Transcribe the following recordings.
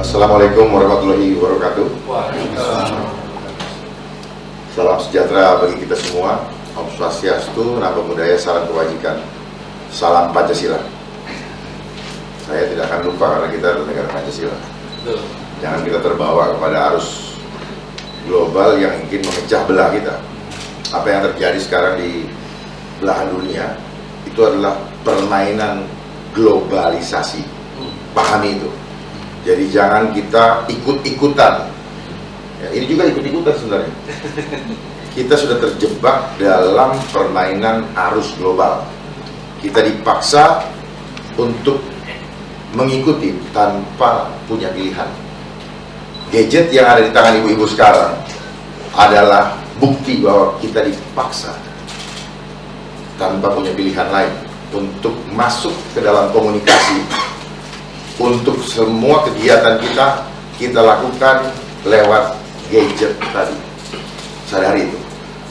Assalamualaikum warahmatullahi wabarakatuh. Salam sejahtera bagi kita semua. Om Swastiastu, Namo Buddhaya, salam kebajikan. Salam Pancasila. Saya tidak akan lupa karena kita adalah negara Pancasila. Jangan kita terbawa kepada arus global yang ingin memecah belah kita. Apa yang terjadi sekarang di belahan dunia itu adalah permainan globalisasi. Pahami itu. Jadi jangan kita ikut-ikutan. Ya, ini juga ikut-ikutan sebenarnya. Kita sudah terjebak dalam permainan arus global. Kita dipaksa untuk mengikuti tanpa punya pilihan. Gadget yang ada di tangan ibu-ibu sekarang adalah bukti bahwa kita dipaksa tanpa punya pilihan lain untuk masuk ke dalam komunikasi. Untuk semua kegiatan kita lakukan lewat gadget tadi. Sadari itu.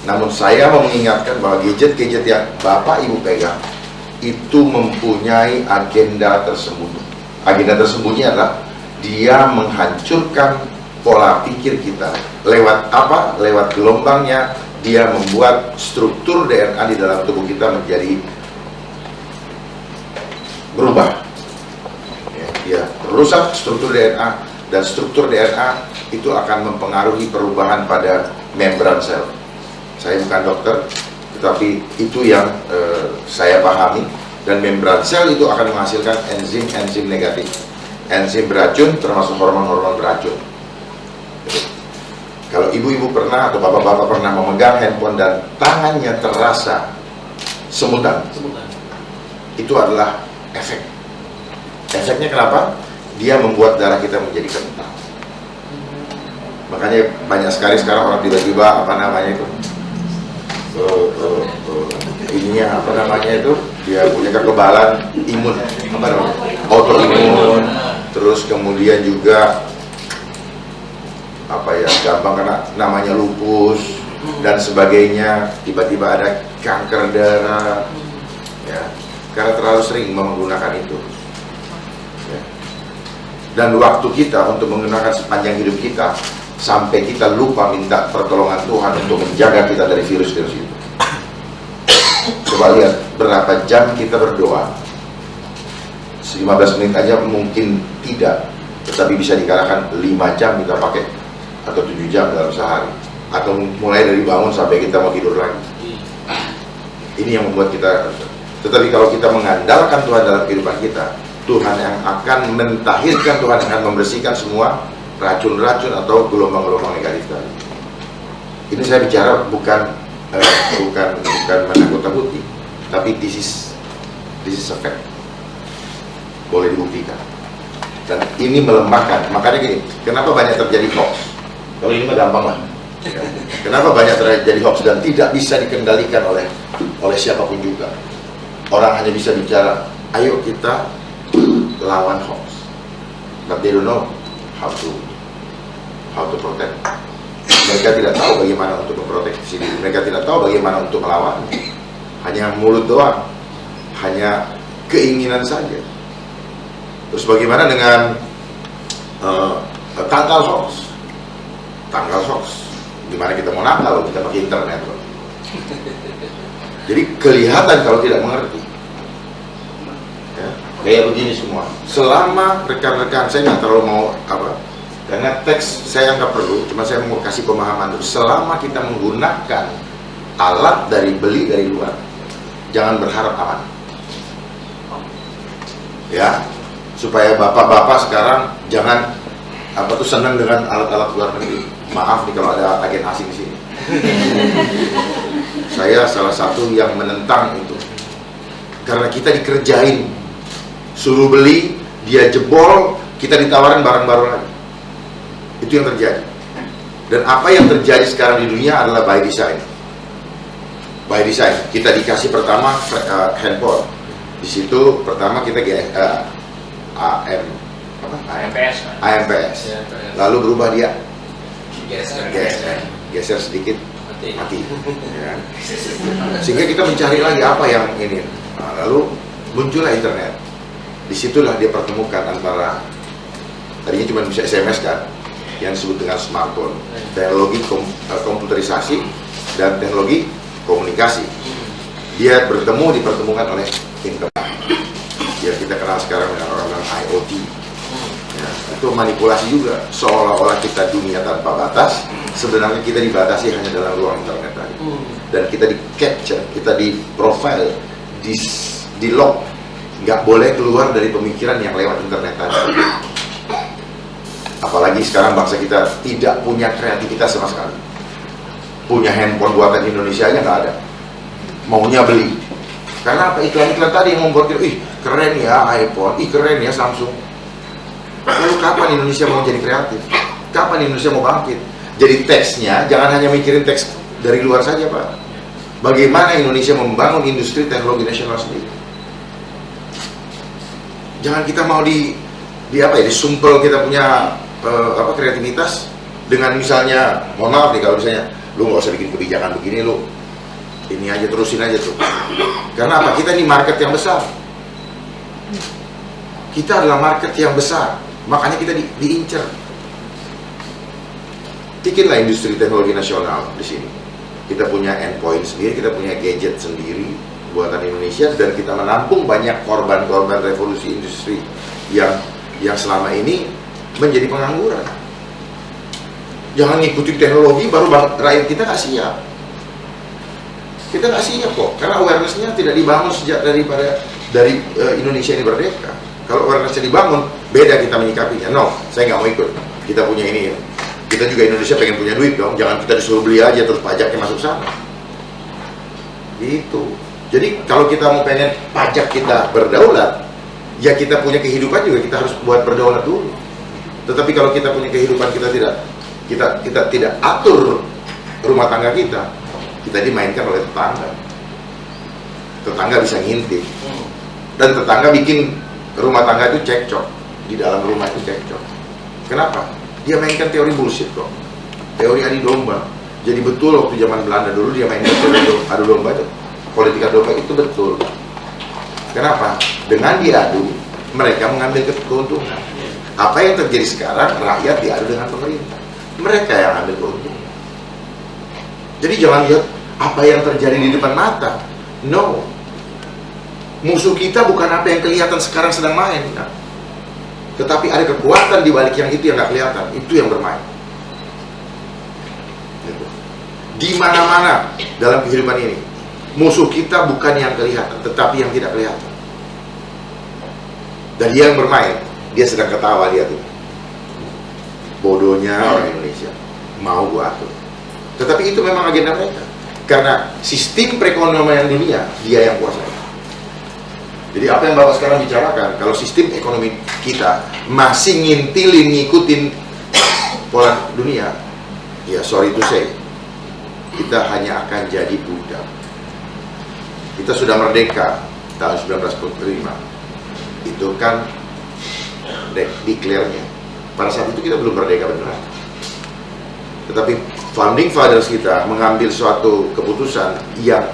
Namun saya mau mengingatkan bahwa gadget-gadget yang Bapak Ibu pegang itu mempunyai agenda tersembunyi. Agenda tersembunyi adalah dia menghancurkan pola pikir kita. Lewat apa? Lewat gelombangnya dia membuat struktur DNA di dalam tubuh kita menjadi berubah. Ya, rusak struktur DNA, dan struktur DNA itu akan mempengaruhi perubahan pada membran sel. Saya bukan dokter, tetapi itu yang saya pahami. Dan membran sel itu akan menghasilkan enzim-enzim negatif, enzim beracun, termasuk hormon-hormon beracun. Kalau ibu-ibu pernah atau bapak-bapak pernah memegang handphone dan tangannya terasa semutan, itu adalah efek. Efeknya kenapa? Dia membuat darah kita menjadi kental. Makanya banyak sekali sekarang orang tiba-tiba apa namanya itu, ininya apa namanya itu, dia punya kekebalan imun, apa namanya, autoimun, terus kemudian juga apa ya, gampang kena namanya lupus dan sebagainya. Tiba-tiba ada kanker darah, ya, karena terlalu sering menggunakan itu. Dan waktu kita untuk menggunakan sepanjang hidup kita sampai kita lupa minta pertolongan Tuhan untuk menjaga kita dari virus-virus itu. Coba lihat berapa jam kita berdoa. 15 menit aja mungkin tidak, tetapi bisa dikalahkan 5 jam kita pakai, atau 7 jam dalam sehari, atau mulai dari bangun sampai kita mau tidur lagi. Ini yang membuat kita. Tetapi kalau kita mengandalkan Tuhan dalam kehidupan kita, Tuhan yang akan mentahirkan, Tuhan yang akan membersihkan semua racun-racun atau gelombang-gelombang negatif tadi. Ini saya bicara bukan menakut-nakuti, tapi this is a fact. Boleh dibuktikan. Dan ini melemahkan. Makanya gini, kenapa banyak terjadi hoax? Kalau ini mah gampang lah. Kenapa banyak terjadi hoax dan tidak bisa dikendalikan oleh siapapun juga? Orang hanya bisa bicara, ayo kita lawan hoax, but they don't know how to protect. Mereka tidak tahu bagaimana untuk memproteksi diri. Mereka tidak tahu bagaimana untuk melawan. Hanya mulut doang, hanya keinginan saja. Terus bagaimana dengan tanggal hoax? Tanggal hoax, gimana kita mau nakal? Kita pakai internet. Jadi kelihatan kalau tidak mengerti. Kayak begini semua. Selama rekan-rekan, saya nggak terlalu mau apa, karena teks saya nggak perlu, cuma saya mau kasih pemahaman dulu. Selama kita menggunakan alat beli dari luar, jangan berharap aman. Ya, supaya bapak-bapak sekarang jangan senang dengan alat-alat luar negeri. Maaf nih kalau ada agen asing di sini. Saya salah satu yang menentang itu, karena kita dikerjain. Suruh beli, dia jebol, kita ditawarin barang baru lagi. Itu yang terjadi. Dan apa yang terjadi sekarang di dunia adalah by design. By design. Kita dikasih pertama handphone. Di situ pertama kita AMPS. Lalu berubah dia geser sedikit, mati. Ya. Sehingga kita mencari lagi apa yang ini. Lalu muncullah internet. Disitulah dia pertemukan antara tadinya cuma bisa SMS kan, yang disebut dengan smartphone, teknologi komputerisasi dan teknologi komunikasi. Dia dipertemukan oleh internet. Ya kita kenal sekarang dengan orang-orang IoT. Ya, itu manipulasi juga, seolah-olah kita dunia tanpa batas, sebenarnya kita dibatasi hanya dalam ruang internet tadi. Dan kita di capture, kita di profile, di lock, nggak boleh keluar dari pemikiran yang lewat internet tadi. Apalagi sekarang bangsa kita tidak punya kreativitas sama sekali. Punya handphone buatan Indonesia aja nggak ada, maunya beli. Karena apa? Iklan-iklan tadi yang membuat kita, ih keren ya iPhone, ih keren ya Samsung. Lalu kapan Indonesia mau jadi kreatif? Kapan Indonesia mau bangkit? Jadi teksnya jangan hanya mikirin teks dari luar saja, Pak. Bagaimana Indonesia membangun industri teknologi nasional sendiri? Jangan kita mau disumpel kita punya kreativitas dengan misalnya, mohon maaf nih kalau misalnya lu nggak usah bikin kebijakan begini, lu ini aja terusin aja tuh. Karena apa? Kita ini market yang besar. Kita adalah market yang besar, makanya kita diincar. Bikinlah industri teknologi nasional di sini. Kita punya endpoint sendiri, kita punya gadget sendiri buatan Indonesia, dan kita menampung banyak korban-korban revolusi industri yang selama ini menjadi pengangguran. Jangan ngikutin teknologi baru rakyat kita nggak siap. Kita nggak siap kok, karena awareness-nya tidak dibangun sejak dari Indonesia ini merdeka. Kalau awareness-nya dibangun, beda kita menyikapinya. No, saya nggak mau ikut. Kita punya ini ya. Kita juga Indonesia pengen punya duit dong. Jangan kita disuruh beli aja terus pajaknya masuk sana. Gitu. Jadi kalau kita mau pengen pajak kita berdaulat, ya kita punya kehidupan juga kita harus buat berdaulat dulu. Tetapi kalau kita punya kehidupan kita tidak atur rumah tangga kita dimainkan oleh tetangga. Tetangga bisa ngintip, dan tetangga bikin rumah tangga itu cekcok, di dalam rumah itu cekcok. Kenapa? Dia mainkan teori bullshit kok, teori adu domba. Jadi betul waktu zaman Belanda dulu dia mainkan teori adu domba itu, politik adu domba itu betul. Kenapa? Dengan diadu mereka mengambil keuntungan. Apa yang terjadi sekarang? Rakyat diadu dengan pemerintah, mereka yang ambil keuntungan. Jadi jangan lihat apa yang terjadi di depan mata. No, musuh kita bukan apa yang kelihatan sekarang sedang main, nah. Tetapi ada kekuatan di balik yang itu yang nggak kelihatan, itu yang bermain. Gitu. Di mana-mana dalam kehidupan ini, musuh kita bukan yang kelihatan, tetapi yang tidak kelihatan. Dan dia yang bermain, dia sedang ketawa, dia tuh. Bodohnya orang Indonesia, mau gua atur. Tetapi itu memang agenda mereka. Karena sistem perekonomian dunia, dia yang kuasai. Jadi apa yang Bapak sekarang bicarakan, kalau sistem ekonomi kita masih ngikutin pola dunia, ya sorry to say, kita hanya akan jadi budak. Kita sudah merdeka tahun 1945, itu kan declare-nya. Pada saat itu kita belum merdeka beneran. Tetapi founding fathers kita mengambil suatu keputusan yang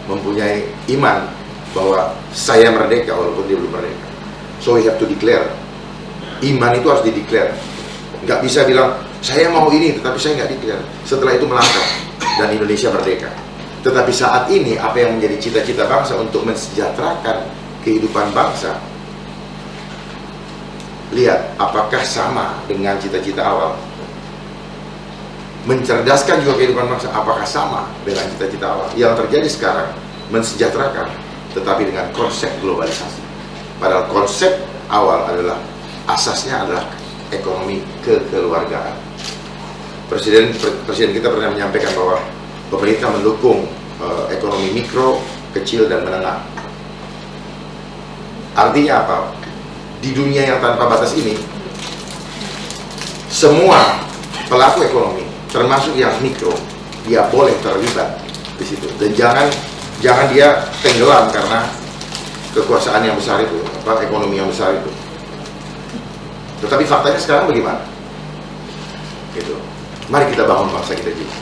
mempunyai iman bahwa saya merdeka walaupun dia belum merdeka. So we have to declare. Iman itu harus dideclare. Nggak bisa bilang saya mau ini tetapi saya nggak declare. Setelah itu melangkah dan Indonesia merdeka. Tetapi saat ini apa yang menjadi cita-cita bangsa untuk mensejahterakan kehidupan bangsa, lihat apakah sama dengan cita-cita awal. Mencerdaskan juga kehidupan bangsa, apakah sama dengan cita-cita awal. Yang terjadi sekarang mensejahterakan, tetapi dengan konsep globalisasi. Padahal konsep awal adalah asasnya adalah ekonomi kekeluargaan. Presiden kita pernah menyampaikan bahwa pemerintah mendukung ekonomi mikro, kecil dan menengah. Artinya apa? Di dunia yang tanpa batas ini, semua pelaku ekonomi, termasuk yang mikro, dia boleh terlibat di situ. Dan jangan dia tenggelam karena kekuasaan yang besar itu, ekonomi yang besar itu. Tetapi faktanya sekarang bagaimana? Gitu. Mari kita bangun bangsa kita juga.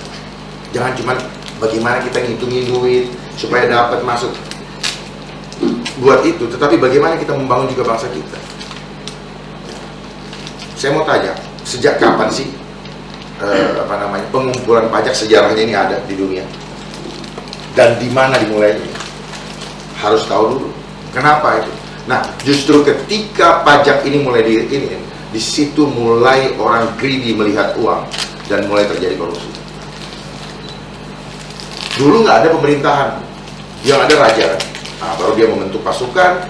Jangan cuma bagaimana kita ngitungin duit supaya dapat masuk buat itu, tetapi bagaimana kita membangun juga bangsa kita. saya mau tanya, sejak kapan sih pengumpulan pajak sejarahnya ini ada di dunia? Dan di mana dimulainya? Harus tahu dulu. Kenapa itu? Nah, justru ketika pajak ini mulai di situ mulai orang greedy melihat uang dan mulai terjadi korupsi. Dulu nggak ada pemerintahan, yang ada raja. Nah, baru dia membentuk pasukan,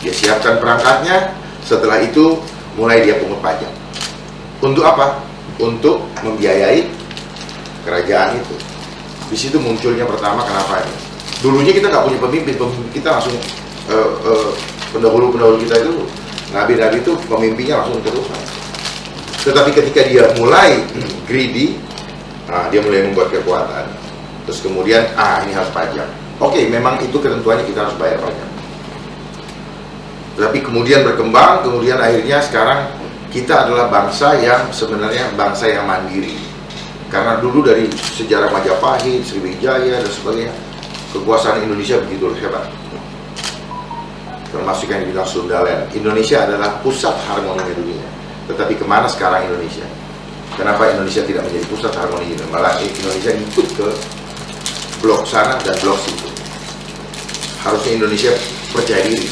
dia siapkan perangkatnya. Setelah itu mulai dia pungut pajak. Untuk apa? Untuk membiayai kerajaan itu. Di situ munculnya pertama, kenapa ini? Dulunya kita nggak punya pemimpin kita langsung pendahulu kita itu, nabi-nabi itu pemimpinnya langsung teruskan. Tetapi ketika dia mulai greedy, dia mulai membuat kekuatan. Terus kemudian, ini harus pajak. Oke, memang itu ketentuannya, kita harus bayar pajak. Tapi kemudian berkembang, kemudian akhirnya sekarang kita adalah bangsa yang sebenarnya bangsa yang mandiri. Karena dulu dari sejarah Majapahit, Sriwijaya dan sebagainya, kekuasaan Indonesia begitu hebat. Termasuk yang dibilang Sundaland. Indonesia adalah pusat harmoni dunia. Tetapi kemana sekarang Indonesia? Kenapa Indonesia tidak menjadi pusat harmoni dunia? Malah Indonesia ikut ke blok sana dan blok situ. Harusnya Indonesia percaya diri.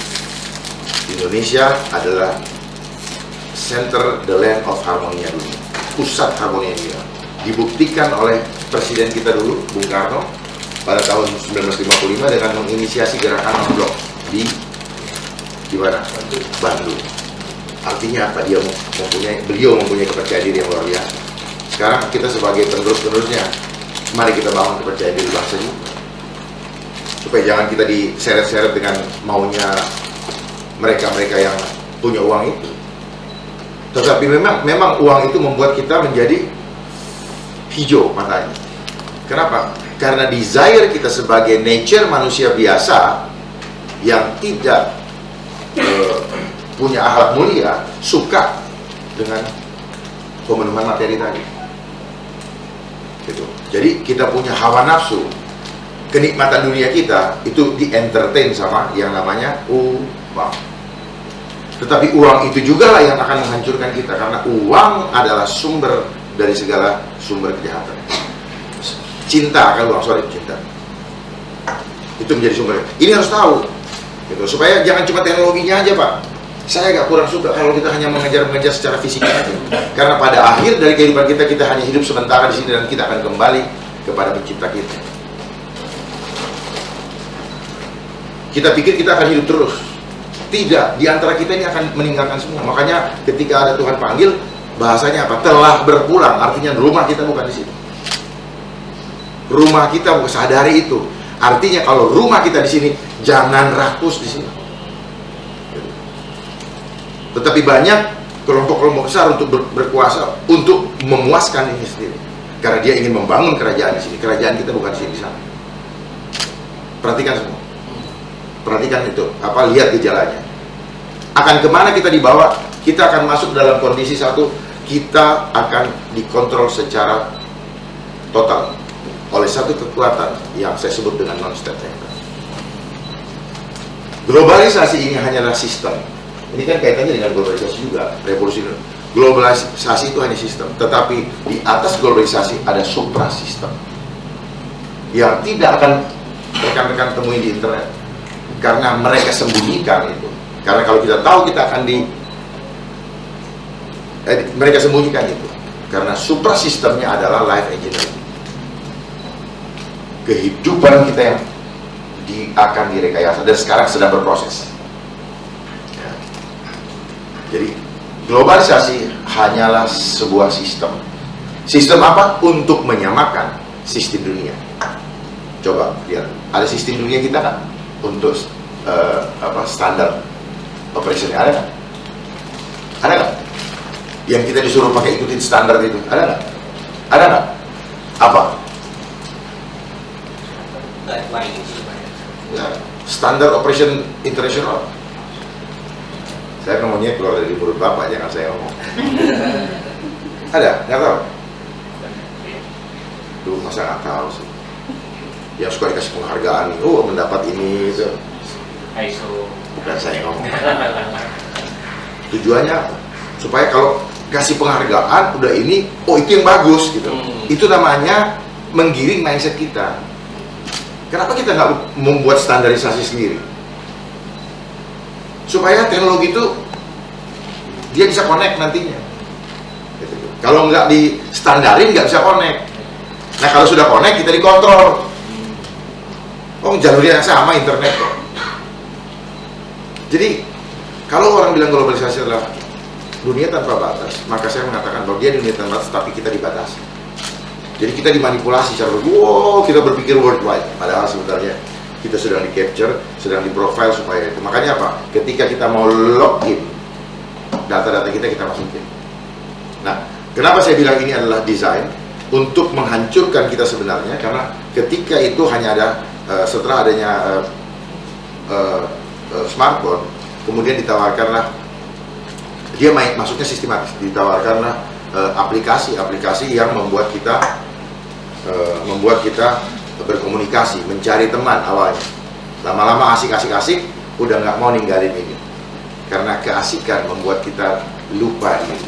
Indonesia adalah center, the land of harmoni dunia, pusat harmoni dunia. Dibuktikan oleh presiden kita dulu, Bung Karno, pada tahun 1955 dengan menginisiasi gerakan non-blok di mana? Bandung. Artinya apa? Beliau mempunyai kepercayaan diri yang luar biasa. Sekarang kita sebagai penerus-penerusnya, mari kita bangun kepercayaan diri bangsa ini, supaya jangan kita diseret-seret dengan maunya mereka-mereka yang punya uang itu. Tetapi memang uang itu membuat kita menjadi hijau matanya. Kenapa? Karena desire kita sebagai nature manusia biasa yang tidak punya akhlak mulia, suka dengan pemenuhan materi tadi. Gitu. Jadi kita punya hawa nafsu, kenikmatan dunia kita itu di-entertain sama yang namanya uang. Tetapi uang itu juga lah yang akan menghancurkan kita, karena uang adalah sumber dari segala sumber kejahatan. Cinta cinta itu menjadi sumber. Ini harus tahu, gitu. Supaya jangan cuma teknologinya aja, Pak. Saya agak kurang suka kalau kita hanya mengejar secara fisiknya aja. Karena pada akhir dari kehidupan kita hanya hidup sementara di sini dan kita akan kembali kepada pencipta kita. Kita pikir kita akan hidup terus. Tidak, di antara kita ini akan meninggalkan semua. Makanya ketika ada Tuhan panggil, bahasanya apa? Telah berpulang, artinya rumah kita bukan di sini. Rumah kita, sadari itu. Artinya kalau rumah kita di sini, jangan rakus di sini. Tetapi banyak kelompok-kelompok besar untuk berkuasa untuk memuaskan ini sendiri. Karena dia ingin membangun kerajaan di sini. Kerajaan kita bukan di sini, di sana. Perhatikan semua. Perhatikan itu, lihat gejalanya. Akan kemana kita dibawa? Kita akan masuk dalam kondisi satu, kita akan dikontrol secara total oleh satu kekuatan yang saya sebut dengan non-state actor. Globalisasi ini hanyalah sistem. Ini kan kaitannya dengan globalisasi juga, revolusi. Globalisasi itu hanya sistem, tetapi di atas globalisasi ada suprasistem yang tidak akan rekan-rekan temui di internet. Karena mereka sembunyikan itu. Karena kalau kita tahu kita akan mereka sembunyikan itu. Karena suprasistemnya adalah life engineering. Kehidupan kita yang akan direkayasa dan sekarang sedang berproses. Ya. Jadi globalisasi hanyalah sebuah sistem. Sistem apa? Untuk menyamakan sistem dunia. Coba lihat, ada sistem dunia kita kan? Untuk standar operationnya ada nggak? Ada nggak? Yang kita disuruh pakai ikutin standar itu ada nggak? Ada nggak? Apa? Ya, standar operation internasional. Saya ngomongnya keluar dari mulut Bapak, jangan saya ngomong. Ada? Nggak tahu? Duh, masa nggak tahu sih? Yang suka dikasih penghargaan, mendapat ini itu. ISO. Bukan saya ngomong. Tujuannya apa? Supaya kalau kasih penghargaan, udah ini, oh itu yang bagus gitu. Itu namanya menggiring mindset kita. Kenapa kita nggak membuat standarisasi sendiri? Supaya teknologi itu dia bisa connect nantinya. Gitu. Kalau nggak di standarin nggak bisa connect. Nah kalau sudah connect kita dikontrol. Oh jalurnya sama internet kok. Jadi kalau orang bilang globalisasi adalah dunia tanpa batas, maka saya mengatakan bahwa dia dunia tanpa batas tapi kita dibatasi. Jadi kita dimanipulasi secara wow, kita berpikir worldwide, padahal sebenarnya kita sedang di capture, sedang di profile supaya itu. Makanya apa? Ketika kita mau login data-data kita masukin. Nah, kenapa saya bilang ini adalah desain untuk menghancurkan kita sebenarnya? Karena ketika itu hanya ada setelah adanya smartphone, kemudian ditawarkanlah dia masuknya sistematis, ditawarkanlah aplikasi-aplikasi yang membuat kita berkomunikasi, mencari teman awalnya. Lama-lama asik-asik, udah nggak mau ninggalin ini. Karena keasikan membuat kita lupa ini.